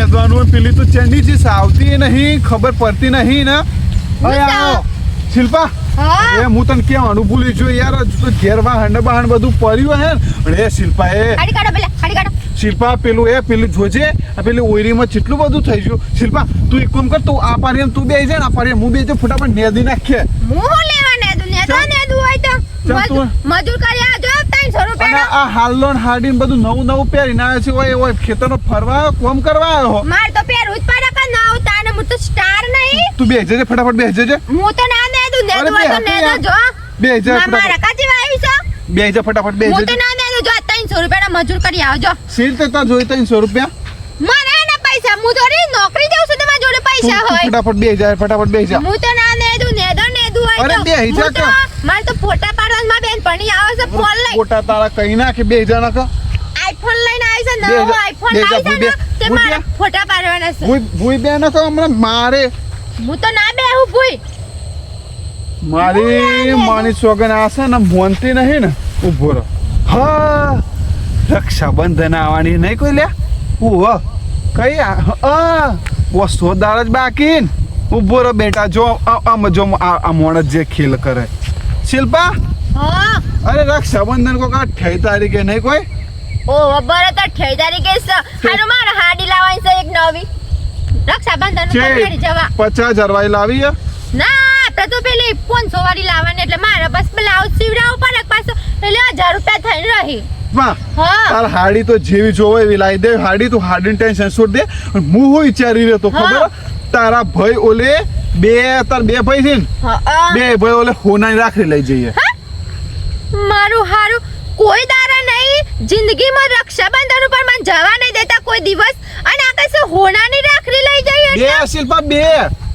નેદવાનું પેલી તો ચેન્ડી ચીજ આવતી નહીં, ખબર પડતી નહીં ને. શિલ્પા એ હું તને કહેવાનું ભૂલી જો યાર, તો ઘેરમાં હંડ બહાણ બધું પડ્યું હે ને. એ શિલ્પા શિલ્પા પેલું જોજે પેલી ઓયરીમાં કેટલું બધું થઈ ગયું. શિલ્પા તું એક કામ કર, તું આ પારી તું બે જાય ને, આ પારી હું બે જાય, ફટાફટ નેદી નાખીએ. મજૂર કરી આજો 300 રૂપિયા. આ હાલો ને હાડી બધું નવું નવું પહેરીને આવે છે. ઓય ખેતરનો ફરવા કોમ કરવા આવ્યો. માર તો પહેરવું જ પડે કે ના ઉતાને, હું તો સ્ટાર નહીં. તું બેસી જજે, ફટાફટ બેસી જજે. હું તો ના નેદું જો બેસી જા, મારા કાચી વાવી છે. બેસી જા, ફટાફટ બેસી હું જજે. તો ના નેદું જો 300 રૂપિયાના મજૂર કરી આવજો. સીલ તે તા જોઈ 300 રૂપિયા. મારે ના પૈસા, હું તો નોકરી જાઉં છું, તમારા જોડે પૈસા હોય. ફટાફટ બેસી જા, ફટાફટ બેસી જા. હું તો ના નેદું હોય અરે બેસી જા કે મારે તો ફોટા પાડવામાં માં બેન પણી આવે છે. ફોન લઈ ફોટા તારા કઈ નાખે, બેસી જા નાખ. આઈફોન લઈને આવી છે, નવો આઈફોન આવી છે ને, તે મારે ફોટા પાડવાના છે. ભૂઈ બે નાખો હમણાં મારે. હું તો ના બેહું ભૂઈ. મારી સોગન આ છે ને મોનતી નહીં ને. ઉભો રહો. હા રક્ષાબંધન આવવાની નહીં કોઈ લે. ઉભો કઈ વસ્તુ દાળ જ બાકી. ઉભો રહો બેટા, જો આમ જો આ મોણસ જે ખેલ કરે. શિલ્પા અરે રક્ષાબંધન કો કા 28 તારીખે નહીં કોઈ. ઓ બરાબર તો 28 તારીખે છે. હાલો મારે હાડી લાવવાની છે એક નવી. રક્ષાબંધન પર કરી જવા 50,000 વાળી લાવી હે ના. આપણે તો પેલી 500 વાળી લાવવાની, એટલે મારે બસ બ્લાઉઝ સીવડાવવું પડે પાછો, એટલે 1000 રૂપિયા થઈને રહી. તાર હાડી તો જેવી જોવે એવી લાવી દે. હાડી તું હાડીને ટેન્શન છોડ દે. હું વિચારી રહ્યો તો ખબર તારા ભાઈ ઓલે બે ભાઈ છે ને, બે ભાઈ ઓલે હોનાની રાખડી લઈ જઈએ. મારું હારું કોઈ દારા નહીં જિંદગીમાં રક્ષાબંધન ઉપર મને જવા નહીં દેતા કોઈ દિવસ, અને આ કઈ હોનાની રાખડી લઈ જઈએ. બે શિલ્પા બે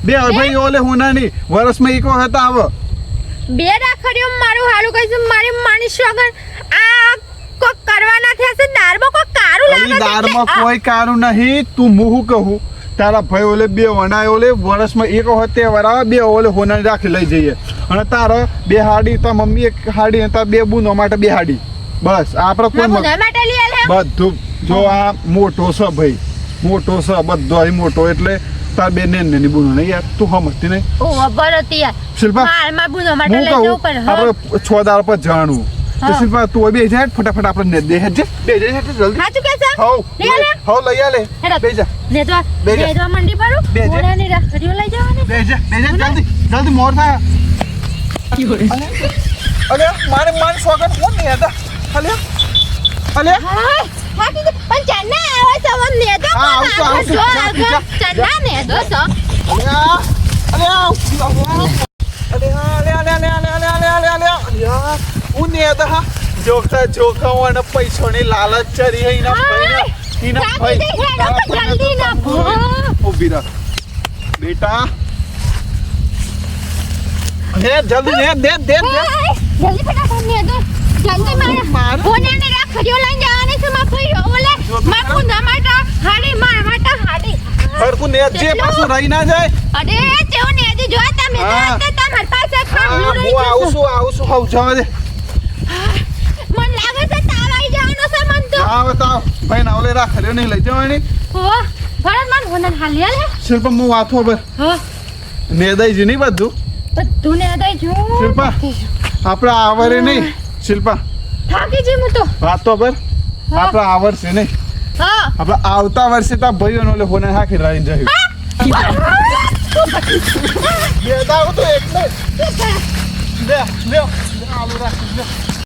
ભાઈ ઓલે હોનાની વર્ષમાં એક વખત આવે. બે રાખડીઓ મારું હારું કઈ છે. મારી માની સોગન આ કોક કરવાના થયા છે. દારમાં કોક કારું લાગે છે. દારમાં કોઈ કારું નહીં. તું મુહુ કહું તારા ભાઈ ઓલે બે વણાય ઓલે વર્ષમાં એક વખત તહેવાર આવે, બે ઓલે હોનાની રાખી લઈ જઈએ. અને તારા બે હાડી, તાર મમ્મી એક હાડી, તાર બે બુનો માટે બે હાડી. બસ આપણે કોઈ બધું જો આ મોટો છે ભાઈ, મોટો છે બધો અહીં મોટો, એટલે તાર બે ને બુનો નહીં યાર. તું સમજતી નહીં. શિલ્પા આપણે 6 દાળ પર જાણવું. શિલ્પા તું બે જાય ફટાફટ આપણે દે છે. બે જાય જલ્દી. સાચું કે છે? હવ લઈ આલે. બે જા. નેદવા મંડી પાડું. ઓરાની રાખડીઓ લઈ જવાની. બે જા જલ્દી મોર થાય. અલે મારે સ્વાગત કોણ નહીં હતા. અલે હાકી પણ ચન્ના આવે છે વન નેદો. ચન્ના નેદો છો. જોખવાના પૈસાની લાલચ ચરી હે એના ઉભી રાખ બેટા. જલ્દી દે જલ્દી ફટાફટ નેદો. જલ્દી માર હોનાને રાખડીઓ લઈને જવાની છે. માં કોઈ ઓલે માં કુંડા માટે હાડી, માર માટે હાડી. હરકુ નેદ જે પાછું રહી ના જાય. અરે તેઓ નેદી જો તમે તમાર પાસે ખાવું રહી હું આવું છું હવ જવા દે. મન લાગે છે તાવ આવી જવાનો છે મન તો. તાવ ભાઈ ના ઓલે રાખડીઓ નહીં લઈ જવાની. ભરત મન હોના હાલી આલે. શિલ્પા હું વાતો બર નેદાઈ જ નહીં બધું નેદાઈ જો. શિલ્પા આપણે આવરે નહીં. શિલ્પા થાકી જી હું તો વાતો બર આપણે આવરશે નહીં. આપણે આવતા વર્ષે તા ભાઈઓનો ઓલે હોને હાકી રાઈ જાય. નેદાવ તો એટલે લે આલુ રાખ.